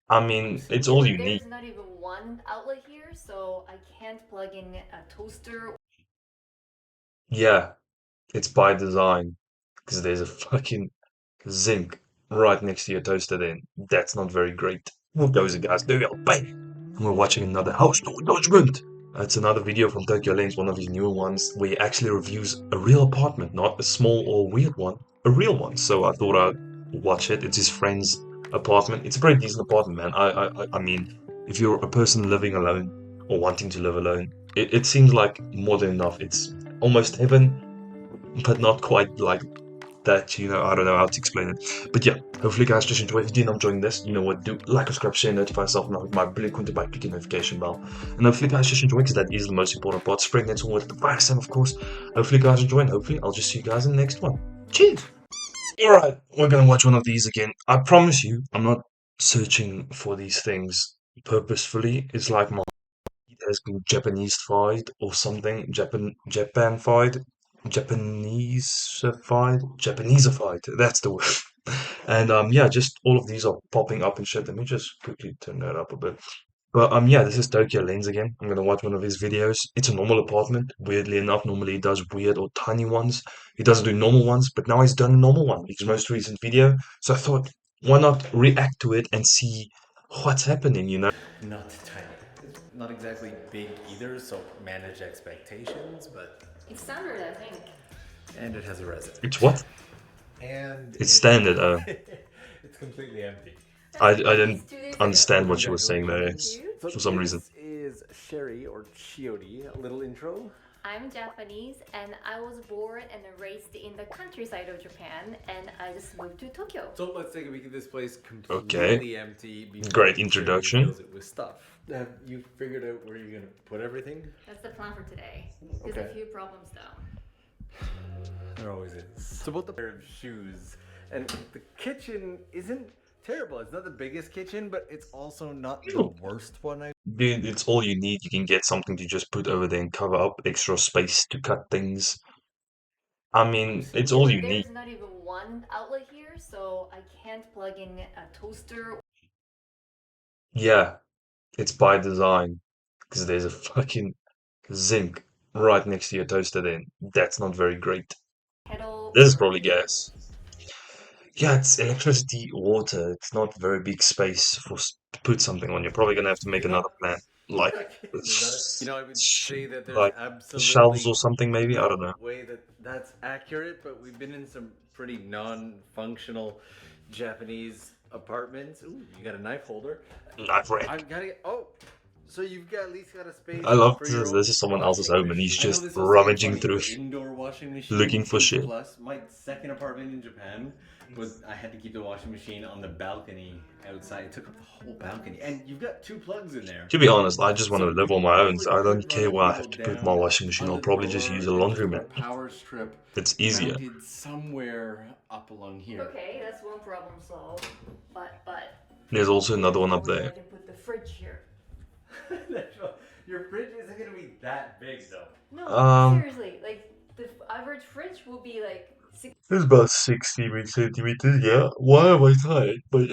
I mean, it's all And you need. there's not even one outlet here, so I can't plug in a toaster. Yeah, it's by design because there's a fucking zinc right next to your toaster then. That's not very great. Well, those are guys, do it, bye. And we're watching another house tour judgment. It's another video from Tokyo Lens, one of his newer ones, where he actually reviews a real apartment, not a small or weird one, a real one. So I thought I'd watch it. It's his friend's apartment. It's a pretty decent apartment, man. I mean, if you're a person living alone or wanting to live alone, it seems like more than enough. It's almost heaven, but not quite like that, I don't know how to explain it. But yeah, hopefully you guys just enjoy. If you did enjoying this, you know what to do. Like, subscribe, share, notify yourself now with my brilliant content by clicking notification bell. And hopefully you guys just enjoy because that is the most important part. Spreading that all with the virus, and of course, hopefully you guys enjoy and hopefully I'll just see you guys in the next one. Cheers! Alright, we're gonna watch one of these again. I promise you, I'm not searching for these things purposefully. It's like my has been Japanese-fied or something. Japan-fied? Japanese-ified. That's the word. And yeah, just all of these are popping up and shit. Let me just quickly turn that up a bit. But yeah, this is Tokyo Lens again. I'm gonna watch one of his videos. It's a normal apartment, weirdly enough. Normally he does weird or tiny ones. He doesn't do normal ones, but now he's done a normal one, his most recent video. So I thought, why not react to it and see what's happening? Not tiny. It's not exactly big either, so manage expectations, but. It's standard, I think. And it has a It's resident. what? And It's it's. standard. It's completely empty. I That's like didn't these 2 days ago. understand what she was saying there Congratulations. Thank you. So for some reason. this is Sherry or Chiodi. A little intro. I'm Japanese and I was born and raised in the countryside of Japan and I just moved to Tokyo. So let's take a week at this place Okay, completely empty great before Sherry introduction. fills it with stuff. Have you figured out where you're gonna put everything? That's the plan for today. There's Okay. a few problems though. There always is. So about the pair of shoes, and the kitchen isn't terrible. It's not the biggest kitchen, but it's also not the worst one. Dude, it's all you need. You can get something to just put over there and cover up extra space to cut things. I mean, it's all you And need. there's not even one outlet here, so I can't plug in a toaster. Yeah, it's by design because there's a fucking zinc right next to your toaster then. That's not very great. Kettle This is or probably gas. Yeah, it's electricity, water. It's not very big space to put something on. You're probably gonna have to make You're not. another plan, You're like not kidding. Is that it? I would say that there's like shelves or absolutely something maybe. I don't no know. way that that's accurate. But we've been in some pretty non-functional Japanese apartments. Ooh, you got a knife holder. Knife rack. I've got to. Oh, so you've got at least got a I space love for your this. own This is someone else's washing home, and he's machine. I know just this will seem rummaging funny, through, but indoor washing looking machine for is a shit. plus. My second apartment in Japan was I had to keep the washing machine on the balcony outside. It took up the whole balcony, and you've got two plugs in there. To be honest, I just want to So live you on my own, probably so I don't could run care a where I cable have to put my down washing machine. I'll under the probably just door use a and just laundromat. put a power strip It's easier. mounted somewhere up along here. Okay, that's one problem solved. But There's also another one how up are we there. going to put the fridge here? Your fridge isn't gonna be that big though. No, Um, seriously, like the average fridge will be like it's about 60 centimeters, yeah. Why am I tired? But,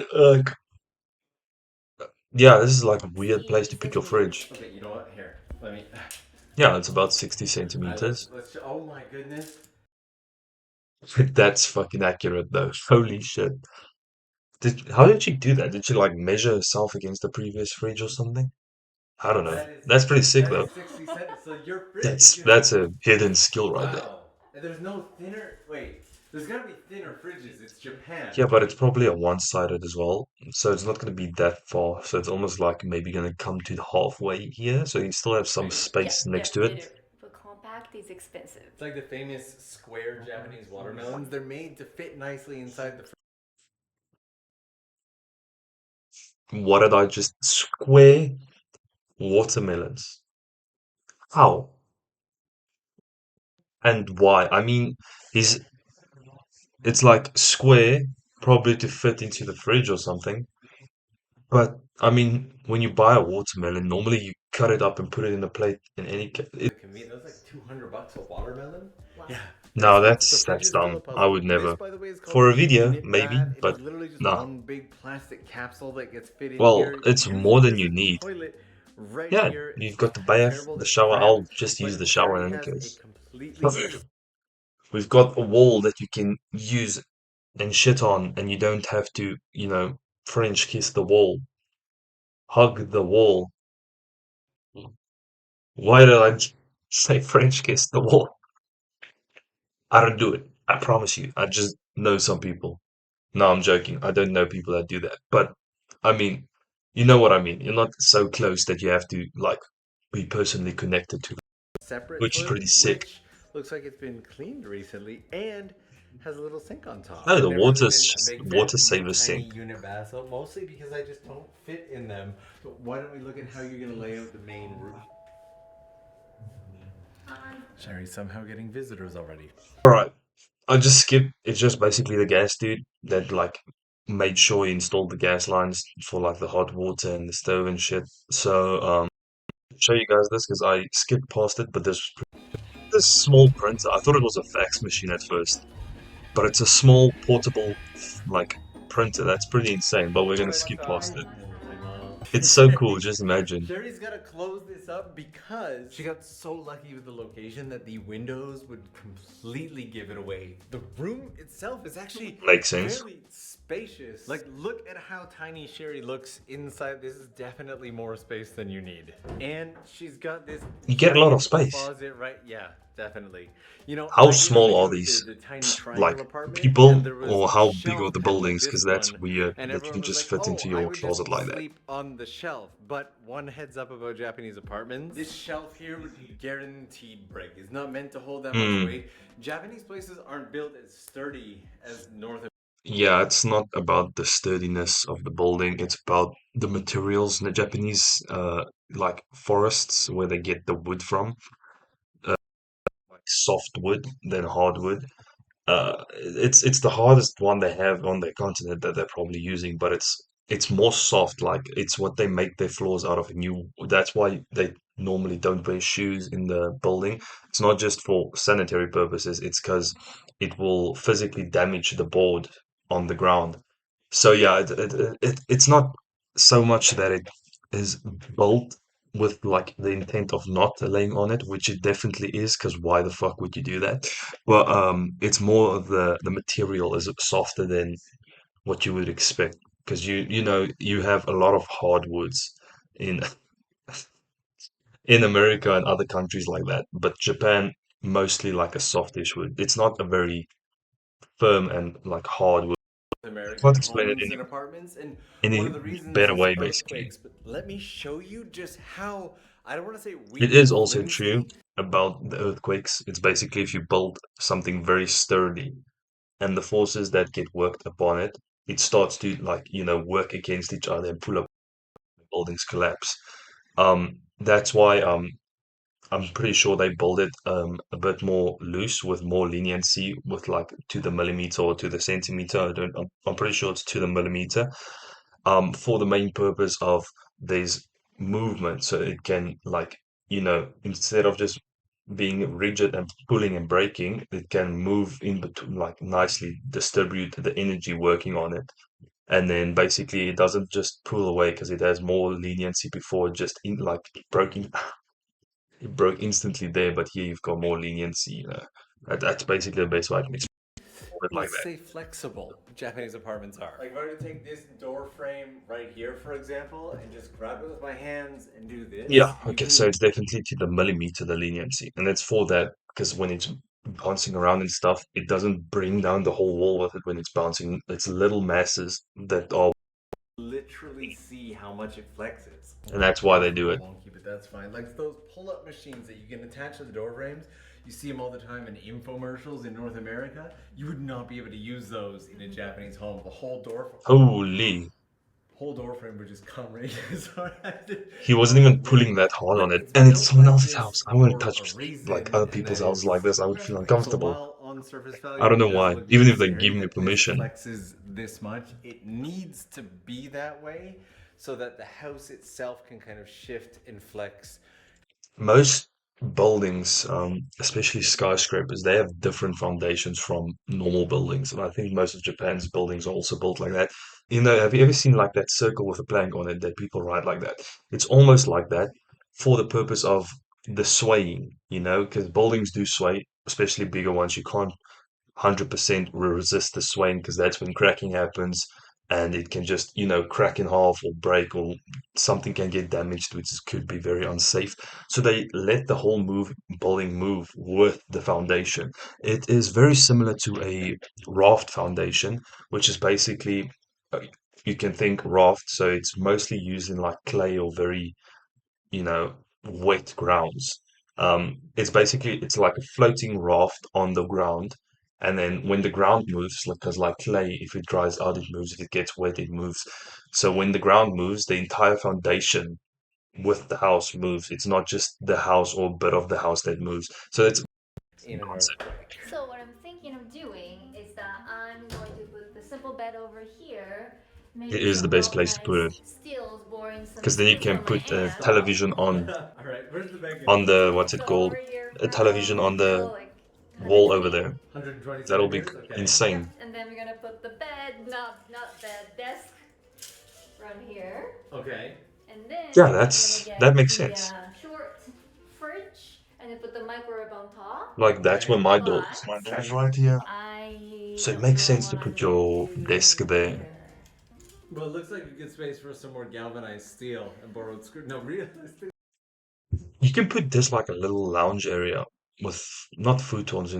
yeah, this is like a weird place 60 to put your centimeters. fridge. Okay, you know what? Here, let me. Yeah, it's about 60 Let's centimeters. Oh my goodness. That's fucking accurate though. Holy shit. How did she do that? Did she like measure herself against the previous fridge or something? I don't know. That's pretty sick That though. is 60 cents. So your fridge is gonna That's be a hidden skill right there. wow. And there's no thinner. Wait, there's gotta be thinner fridges. It's Japan. Yeah, but it's probably a one-sided as well, so it's not going to be that far. So it's almost like maybe going to come to the halfway here, so you still have some Yeah, space yeah, next to they it. do. But compact is expensive. It's like the famous square Japanese watermelons. They're made to fit nicely inside the fridge. What did I just square watermelons? How and why? I mean, is it's like square, probably to fit into the fridge or something. But I mean, when you buy a watermelon, normally you cut it up and put it in a plate in any case. Convenient. That was like $200 a watermelon. Wow. Yeah, No, makes sense. So that's fridges build a dumb. I puzzle. would This, never. by the way, is called For a a video, unit maybe, bath. It but is literally just nah. one big plastic capsule that gets fit in Well, here. it's more Usually, than there's you a need. toilet right Yeah, here. you've It's got the kind of bath, terrible the that it's shower. I'll cramped, just use but the shower Sherry in any has a case. completely. We've got a wall that you can use and shit on, and you don't have to, French kiss the wall, hug the wall. Why did I say French kiss the wall? I don't do it. I promise you. I just know some people. No, I'm joking. I don't know people that do that. But I mean, you know what I mean. You're not so close that you have to like be personally connected to them, Separate which is toilet, pretty sick. which looks like it's been cleaned recently and has a little sink on top. No, I've the never really water's been a just big fan water of these saver tiny sink. unit baths, so mostly because I just don't fit in them. But why don't we look at how you're going to lay out the main room? Sherry's somehow getting visitors already. All right. I just skipped. It's just basically the gas dude that like made sure he installed the gas lines for like the hot water and the stove and shit. So show you guys this because I skipped past it, but there's this small printer. I thought it was a fax machine at first, but it's a small portable like printer. That's pretty insane, but we're gonna skip past it. It's so cool, just imagine. Sherry's got to close this up because she got so lucky with the location that the windows would completely give it away. The room itself is actually Makes sense. fairly spacious. Like, look at how tiny Sherry looks inside. This is definitely more space than you need. And she's got this You get a lot of giant space. closet right. Yeah, definitely. You know, How I did a small are video of these the tiny like triangle apartment, and people there was or a how big are shelf the below buildings? this Because that's one, weird and that you can everyone was just like, fit "Oh, into I your would just closet like that. sleep on the shelf." But one heads up about Japanese apartments: this shelf here would be guaranteed break. It's not meant to hold that much Hmm. weight. Japanese places aren't built as sturdy as North. Yeah, it's not about the sturdiness of the building, it's about the materials. In the Japanese like forests where they get the wood from, like soft wood than hardwood. It's the hardest one they have on their continent that they're probably using, but it's more soft, like it's what they make their floors out of. New, that's why they normally don't wear shoes in the building. It's not just for sanitary purposes, it's because it will physically damage the board on the ground. So yeah, it's not so much that it is built with like the intent of not laying on it, which it definitely is, because why the fuck would you do that? Well, it's more of the material is softer than what you would expect, because you have a lot of hardwoods in in America and other countries like that, but Japan mostly like a softish wood. It's not a very firm and like hard wood. I American can't explain it homes and apartments, and one any of the reasons better is way, basically. earthquakes. But let me show you just how, I don't want to say It weak or is also true flimsy. about the earthquakes. It's basically if you build something very sturdy and the forces that get worked upon it, it starts to like, work against each other and pull up buildings collapse. That's why I'm pretty sure they build it a bit more loose with more leniency with like to the millimeter or to the centimeter. I'm pretty sure it's to the millimeter. For the main purpose of there's movement, so it can like, instead of just being rigid and pulling and breaking, it can move in between, like nicely distribute the energy working on it. And then basically it doesn't just pull away because it has more leniency before it just like broken it broke instantly there, but here you've got more leniency, That's basically the best way I can explain it like Let's that. say flexible Japanese apartments are. Like if I were to take this door frame right here, for example, and just grab it with my hands and do Yeah, this, you okay, so can it's definitely to the millimeter, the leniency. And it's for that, because when it's bouncing around and stuff, it doesn't bring down the whole wall with it when it's bouncing. It's little masses that are, literally see how much it flexes. and that's why they do it. Wonky, but that's fine. Like those pull-up machines that you can attach to the door frames, you see them all the time in infomercials in North America. You would not be able to use those in a Japanese home. The Holy, whole door frame would just come right. Sorry, he that wasn't was even weird. pulling that hard on But it. it's And it's built someone like else's this house. I wouldn't for touch a like reason, other and that people's houses like is this. I would feel so uncomfortable. while on surface I value don't it know does why. look Even very if they scary give me that this permission. flexes this much, it needs to be that way so that the house itself can kind of shift and flex. Most buildings, especially skyscrapers, they have different foundations from normal buildings, and I think most of Japan's buildings are also built like that. Have you ever seen like that circle with a plank on it that people ride like that? It's almost like that for the purpose of the swaying, because buildings do sway, especially bigger ones. You can't 100% resist the swaying because that's when cracking happens and it can just, crack in half or break or something can get damaged, which could be very unsafe. So they let the whole building move with the foundation. It is very similar to a raft foundation, which is basically, uh, you can think raft, so it's mostly used in like clay or very you know, wet grounds. It's like a floating raft on the ground, and then when the ground moves, because like clay, if it dries out, it moves. If it gets wet, it moves. So when the ground moves, the entire foundation with the house moves. It's not just the house or a bit of the house that moves. So that's the In an concept. earthquake. So what I'm thinking of doing is that I'm going to put the simple bed over here, It maybe is the some best place to put galvanized it steels, boring some because then you steel can from my put a aunt. television All right, where's the bed gonna on go? the what's it So called? over here A television on the until like wall over 120. there. 120 That'll be centimeters? Okay. Yep, insane. and then we're gonna put the bed, not bed, desk, right here. Okay. And then Yeah, I'm gonna that get makes the sense. short fridge and then put the microwave on top. Like that's where Okay. my door is. But My door is right here. I So it don't makes know sense what to I'm put gonna your do desk there. here. Well, it looks like a good space for some more galvanized steel and borrowed screw. No, realistic. You can put this like a little lounge area with not futons,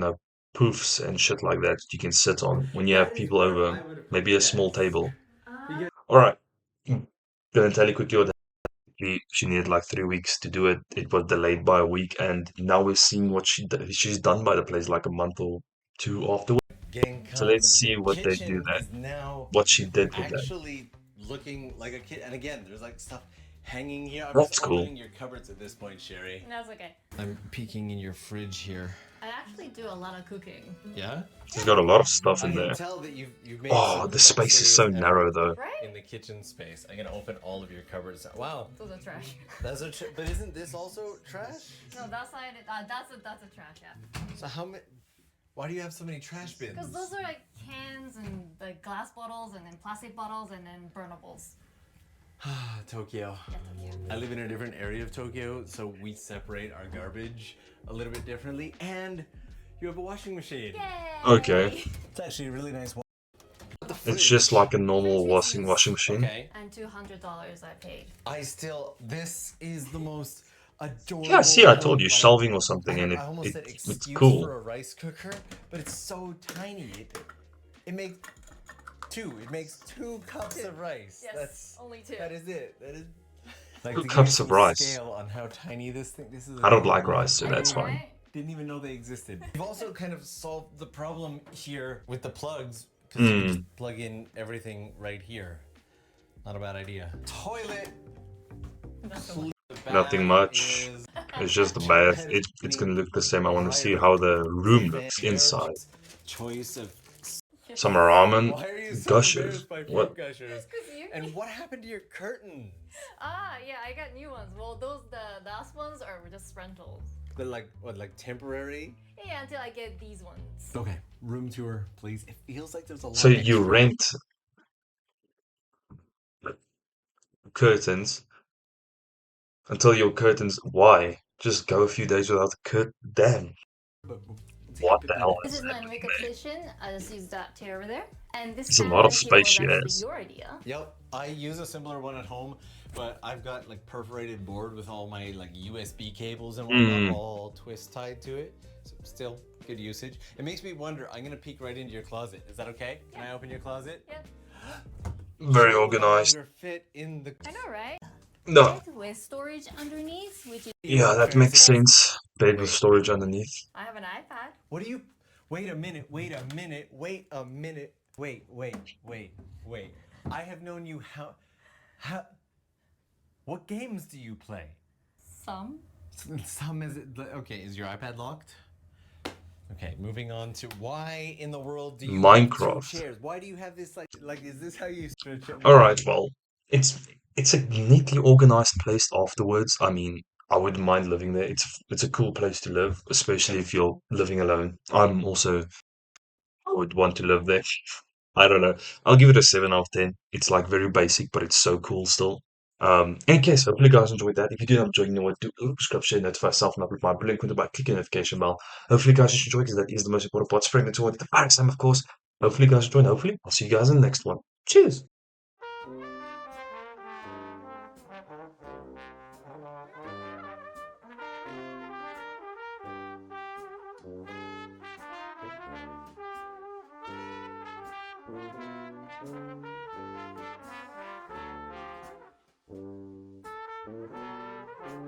poofs and shit like that you can sit on when you That have is people where over. I would have put the Maybe a small desk. table. Uh, Because All right. Gonna tell you quickly what she needed like 3 weeks to do it. It was delayed by a week, and now we're seeing what she's done by the place like a month or two afterwards. So let's Genkan, the see what they do kitchen there, is now what she did with that. actually looking like a kit. And again, there's like stuff hanging here. I'm just That's cool. opening your cupboards at this point, Sherry. That's okay. I'm peeking in your fridge here. I actually do a lot of cooking. Yeah? She's got a lot of stuff I in can there. tell that you've made Oh, some the like space is so serious narrow effort though. Right? in the kitchen space. I'm gonna open all of your cupboards. Wow, Those are trash. that's a but isn't this also trash? No, that side, that's a trash, yeah. So how many? Why do you have so many trash bins? Because those are like cans and like glass bottles and then plastic bottles and then burnables. Tokyo. Yeah, Tokyo. I live in a different area of Tokyo, so we separate our garbage a little bit differently. And you have a washing machine. Yay! Okay. It's actually a really nice one. It's just like a normal washing machine. Okay. And $200 I paid. This is the most adorable. Yeah, see, I little, told you, like, shelving or something, and I almost said it's excuse cool. for a rice cooker, but it's so tiny. It makes two. It makes 2 cups of rice. Yes, only 2. That is it. That is. Like 2 to give you cups of some rice. scale on how tiny this thing. This is. I don't like adorable. rice, so that's fine. Right? Didn't even know they existed. You've also kind of solved the problem here with the plugs because you just plug in everything right here. Not a bad idea. Toilet. Nothing much. It's just the bath. It's gonna look the same. I want to see how the room looks inside. Choice of. Some ramen Why are you so gushers. embarrassed by What? fruit gushers? 'Cause you- And what happened to your curtains? Yeah, I got new ones. Well, the last ones are just rentals. They're like what, like temporary? Yeah, until I get these ones. Okay, room tour, please. It feels like there's a lot. So of you extra- rent curtains until your curtains. Why? Just go a few days without a curtain. Damn. but What the hell This is is my happening, makeup man? station. I just use that chair over there. And this It's a fan lot of right here space was she actually has. your idea. Yep, I use a similar one at home, but I've got like perforated board with all my like USB cables and whatnot all twist tied to it. So still good usage. It makes me wonder. I'm gonna peek right into your closet. Is that okay? Can I open your closet? Yep. Very Chair will no organized. longer fit in the. I know, right? No. Bed with storage underneath, which is. Yeah, that makes sense. Bed with storage underneath. I have an iPad. What do you? Wait a minute. Wait a minute. Wait a minute. Wait. I have known you how. What games do you play? Some. Some is it okay? Is your iPad locked? Okay, moving on to why in the world do you have Minecraft. 2 chairs? Why do you have this like is this how you switch it? All right, well, it's it's a neatly organized place afterwards. I mean, I wouldn't mind living there. It's a cool place to live, especially if you're living alone. I would want to live there. I don't know. I'll give it a 7 out of 10. It's like very basic, but it's so cool still. In case, hopefully you guys enjoyed that. If you did enjoy, you know what, do subscribe, share, notify yourself, and amplify. Blink with the by clicking the notification bell. Hopefully you guys just enjoy because that is the most important part. Spreading it to the virus time, of course. Hopefully you guys enjoy, and hopefully I'll see you guys in the next one. Cheers.